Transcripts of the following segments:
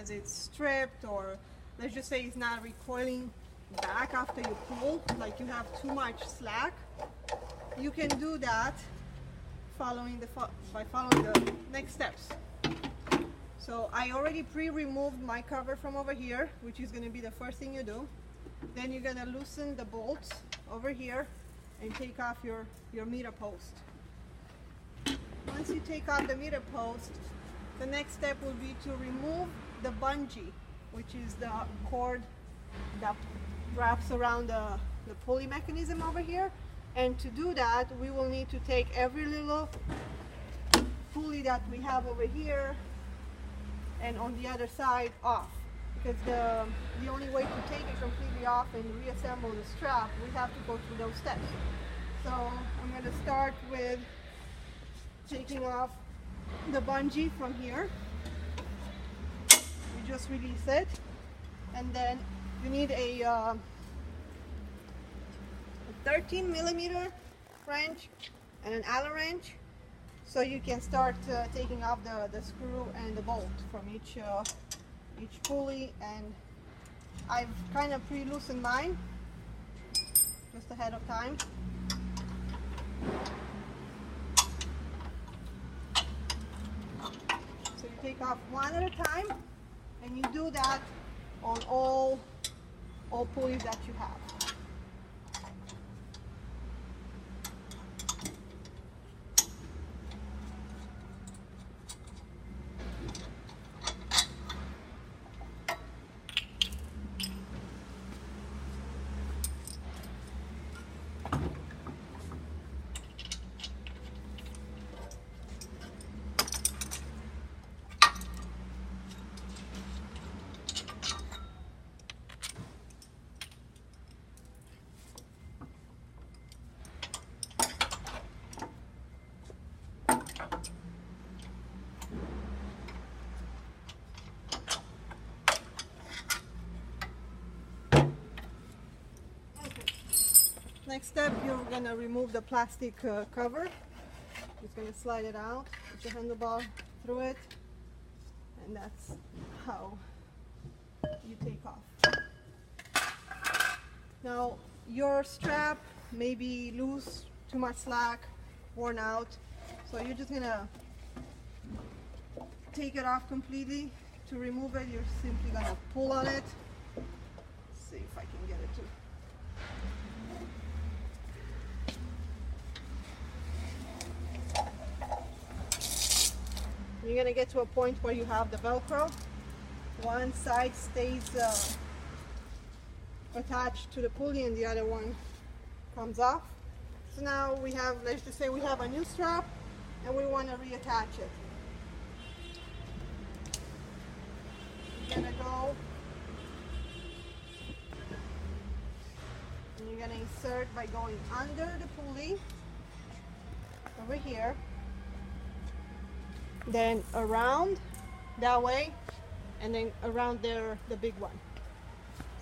because it's stripped, or let's just say it's not recoiling back after you pull, like you have too much slack, you can do that by following the next steps. So I already pre-removed my cover from over here, which is going to be the first thing you do. Then you're going to loosen the bolts over here and take off your meter post. Once you take off the meter post, the next step will be to remove the bungee, which is the cord that wraps around the pulley mechanism over here. And to do that, we will need to take every little pulley that we have over here and on the other side off, because the only way to take it completely off and reassemble the strap, we have to go through those steps. So I'm going to start with taking off the bungee from here. You just release it, and then you need a 13mm wrench and an Allen wrench, so you can start taking off the screw and the bolt from each pulley. And I've kind of pre-loosened mine just ahead of time. So you take off one at a time, and you do that on all pulleys that you have. Next step, you're going to remove the plastic cover. Just going to slide it out, put your handlebar through it, and that's how you take off. Now, your strap may be loose, too much slack, worn out, so you're just going to take it off completely. To remove it, you're simply going to pull on it. Let's see if I can get it to. You're going to get to a point where you have the Velcro. One side stays attached to the pulley and the other one comes off. So now we have, let's just say we have a new strap and we want to reattach it. You're going to go and you're going to insert by going under the pulley over here, then around that way, and then around there, the big one.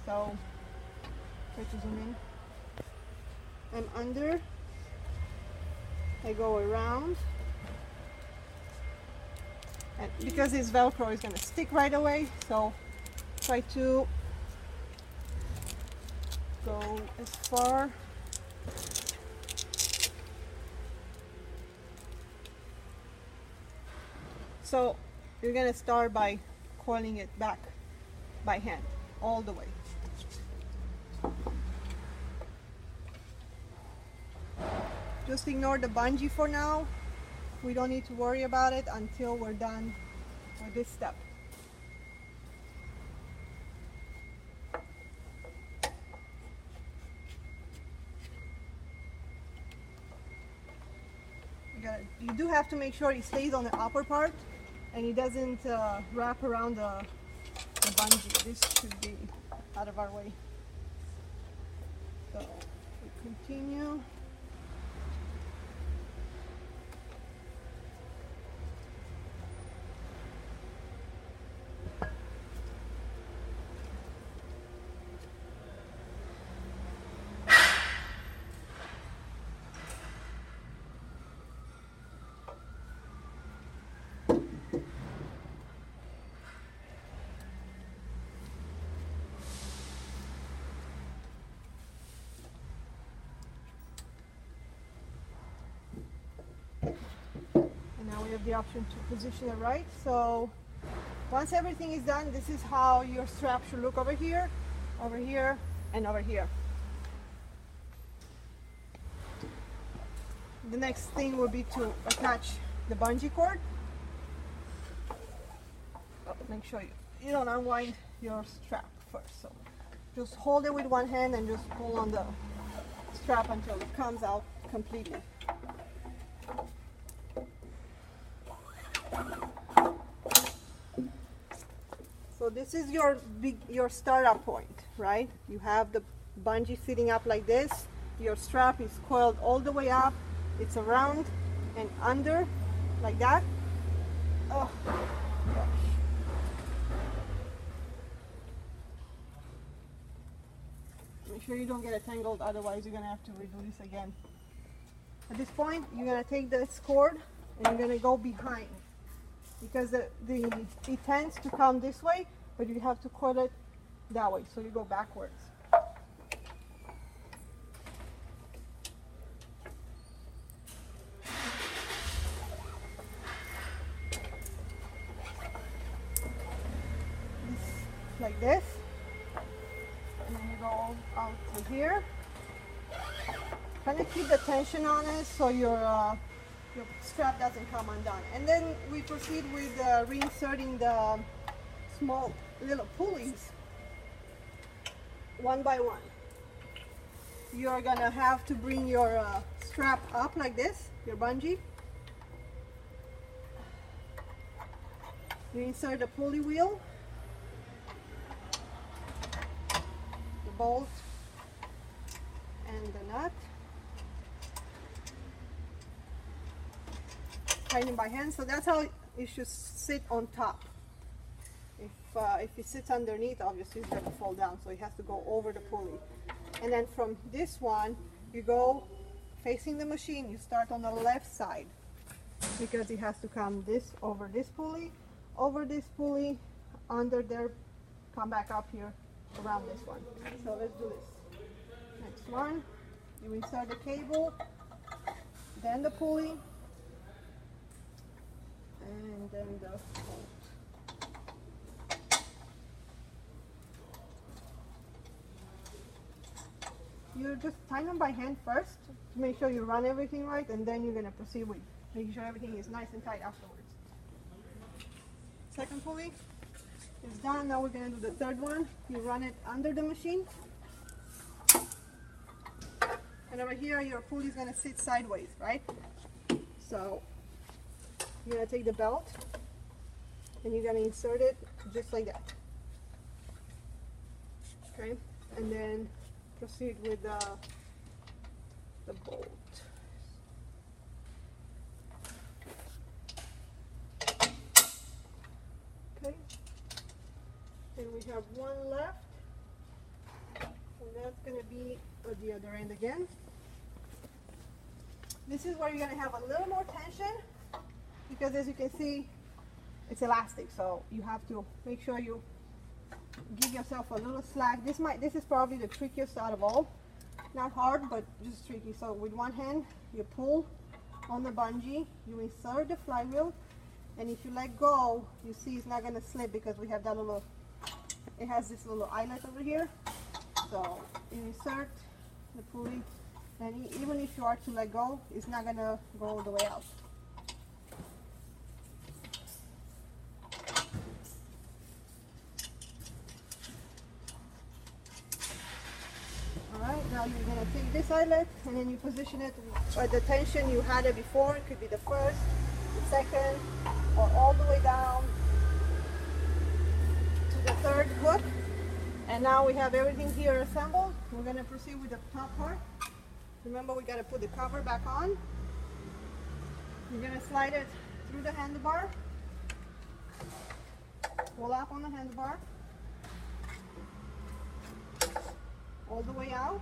So try to zoom in. I'm under, I go around, and because it's Velcro, it's going to stick right away, so try to go as far . So you're going to start by coiling it back by hand all the way. Just ignore the bungee for now. We don't need to worry about it until we're done with this step. You do have to make sure it stays on the upper part and it doesn't wrap around the bungee. This should be out of our way. So we continue. you have the option to position it right. So once everything is done, this is how your strap should look over here, and over here. The next thing will be to attach the bungee cord. Make sure you don't unwind your strap first. So just hold it with one hand and just pull on the strap until it comes out completely. So this is your startup point, right? You have the bungee sitting up like this. Your strap is coiled all the way up. It's around and under like that. Oh gosh. Make sure you don't get it tangled, otherwise you're gonna have to redo this again. At this point, you're gonna take this cord and you're gonna go behind, because it tends to come this way, but you have to coil it that way, so you go backwards. Like this, and then you go out to here. Kind of keep the tension on it so your strap doesn't come undone. And then we proceed with reinserting the small little pulleys one by one. You're gonna have to bring your strap up like this, your bungee. You insert the pulley wheel, the bolt, and the nut. Tighten by hand, so that's how it should sit on top. If it sits underneath, obviously it's going to fall down, so it has to go over the pulley. And then from this one, you go facing the machine. You start on the left side, because it has to come over this pulley, under there, come back up here around this one. So let's do this. Next one, you insert the cable, then the pulley, and then the bolt. You just tighten them by hand first to make sure you run everything right, and then you're going to proceed with making sure everything is nice and tight afterwards. Second pulley is done. Now we're going to do the third one. You run it under the machine, and over here your pulley is going to sit sideways, right? So you're going to take the belt and you're going to insert it just like that. Okay, and then proceed with the bolt. Okay, and we have one left, and that's going to be at the other end again. This is where you're going to have a little more tension, because as you can see, it's elastic, so you have to make sure you give yourself a little slack. This is probably the trickiest out of all. Not hard, but just tricky. So with one hand, you pull on the bungee, you insert the flywheel, and if you let go, you see it's not going to slip, because we have that little, it has this little eyelet over here. So you insert the pulley, and even if you are to let go, it's not going to go all the way out. Now you're going to take this eyelet and then you position it at the tension you had it before. It could be the first, the second, or all the way down to the third hook. And now we have everything here assembled. We're going to proceed with the top part. Remember, we got to put the cover back on. You're going to slide it through the handlebar, pull up on the handlebar, all the way out.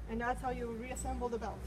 And that's how you reassemble the belt.